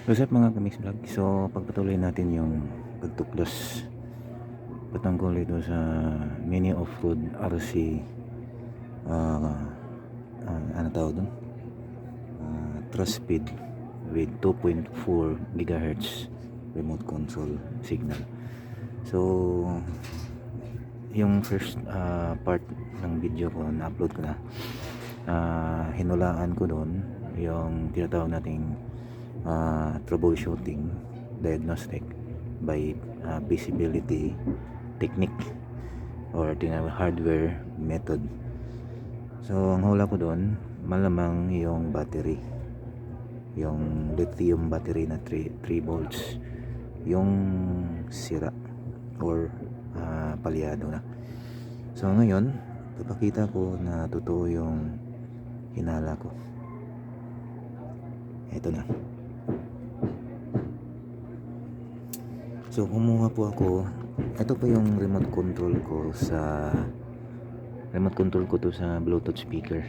What's up mga kamix vlog? So pagpatuloy natin yung pagtuklas patungkol ito sa mini off-road RC uh, ano tawag dun? Thrust speed with 2.4 GHz remote control signal. So yung first part ng video ko na-upload ko na, hinulaan ko doon yung tinatawag nating troubleshooting diagnostic by visibility technique or tinawag hardware method. So ang hula ko doon malamang yung battery, yung lithium battery na 3 volts yung sira or palyado na. So ngayon papakita ko na totoo yung hinala ko. Ito na. So kumuha po ako, ito po yung remote control ko to sa Bluetooth speaker.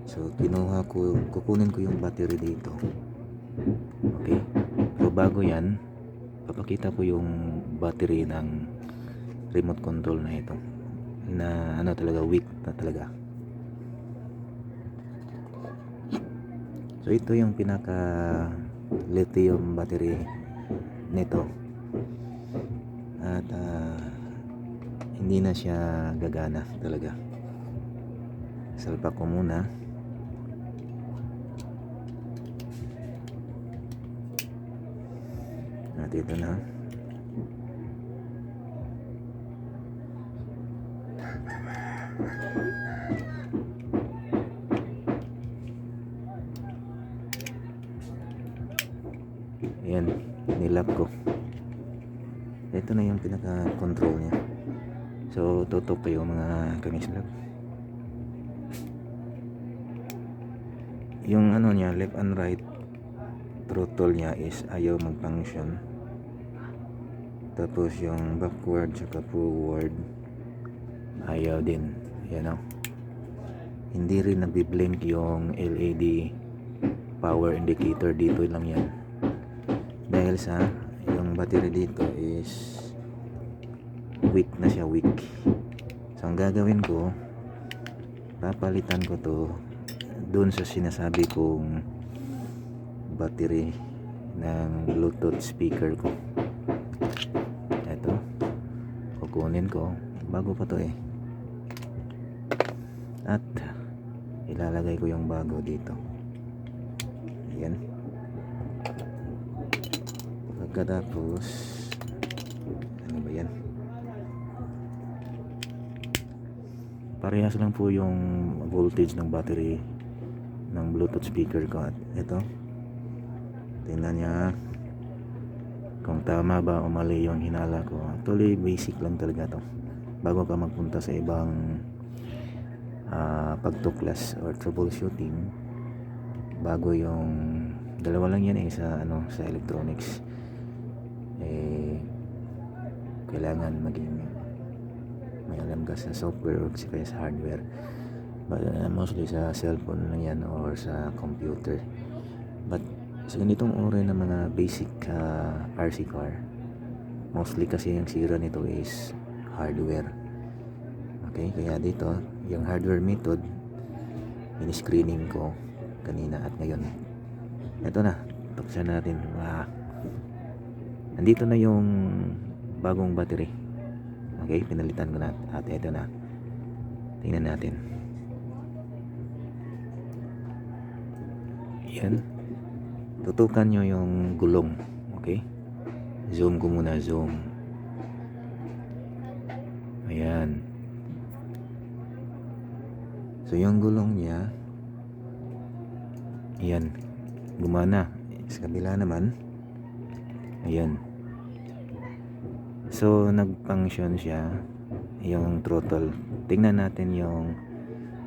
So kukunin ko yung battery dito. Okay, so bago yan papakita ko yung battery ng remote control na ito na ano talaga, weak na talaga. So ito yung pinaka lithium battery nito at hindi na siya gagana talaga. Salpak ko muna. At ito na. Ayan, nilap ko. Ito na yung pinaka control niya. So tutok kayo mga kamislab. Yung ano niya, left and right throttle niya is ayaw mag-function. Tapos yung backward saka forward ayaw din. Yan o. Hindi rin nagbi-blink yung LED power indicator dito lang yan. Dahil sa yung battery dito is weak na siya, weak. So ang gagawin ko, papalitan ko to dun sa sinasabi kong battery ng Bluetooth speaker ko. Eto, kukunin ko, bago pa to at ilalagay ko yung bago dito. Ayan. Pagkatapos ano ba yan, parehas lang po yung voltage ng battery ng Bluetooth speaker ko. At ito, tingnan niya kung tama ba o mali yung hinala ko. Actually basic lang talaga to bago ka magpunta sa ibang pagtuklas or troubleshooting. Bago yung dalawa lang yan sa sa electronics, kailangan maging may alam ka sa software o sa hardware. But mostly sa cellphone lang yan or sa computer. But sa ganitong uri ng mga basic RC car, mostly kasi yung sira nito is hardware. Okay, kaya dito yung hardware method in-screening ko kanina at ngayon. Ito na, tuksan natin. Nandito na yung bagong battery. Okay, pinalitan ko na at ito na. Tingnan natin. Yan. Tutukan nyo yung gulong. Okay, zoom ko muna, zoom. Ayan. So yung gulong niya, ayan, gumana. Sa kabila naman, ayan. So nag-function siya yung throttle. Tingnan natin yung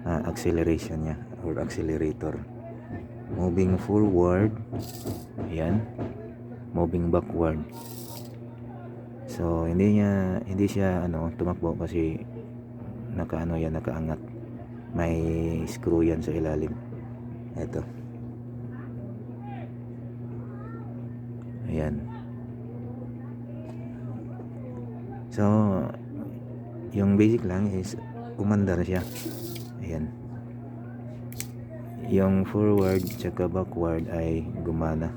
acceleration niya or accelerator. Moving forward, ayan. Moving backward. So hindi siya tumakbo kasi nakaangat. May screw yan sa ilalim. Ito. Ayan. So, yung basic lang is umandar siya. Ayan. Yung forward tsaka backward ay gumana.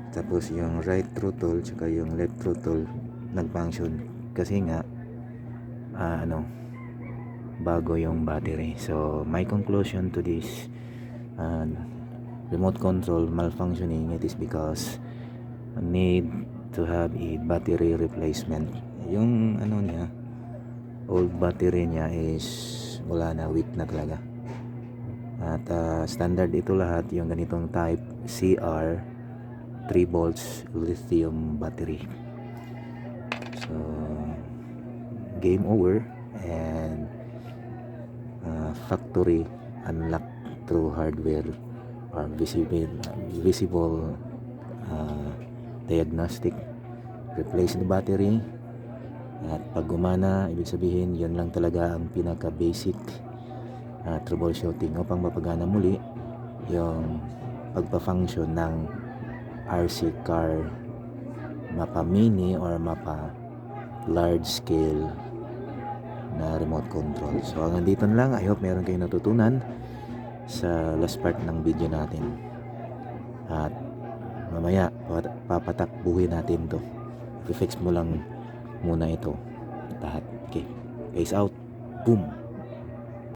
Tapos yung right throttle tsaka yung left throttle nag-function kasi nga bago yung battery. So my conclusion to this remote control malfunctioning, it is because need to have a battery replacement. Yung niya, old battery niya is wala na, weak na talaga. At standard ito lahat, yung ganitong type CR 3 volts lithium battery. So game over and factory unlock through hardware or visible diagnostic. Replace the battery at pag gumana, ibig sabihin yun lang talaga ang pinaka basic troubleshooting upang mapagana muli yung pagpa-function ng RC car, mapa mini or mapa large scale na remote control. So hanggang dito na lang. I hope meron kayong natutunan sa last part ng video natin. At mamaya papatakbuhin natin to. I-fix mo lang muna ito lahat. Okay, peace out. Boom.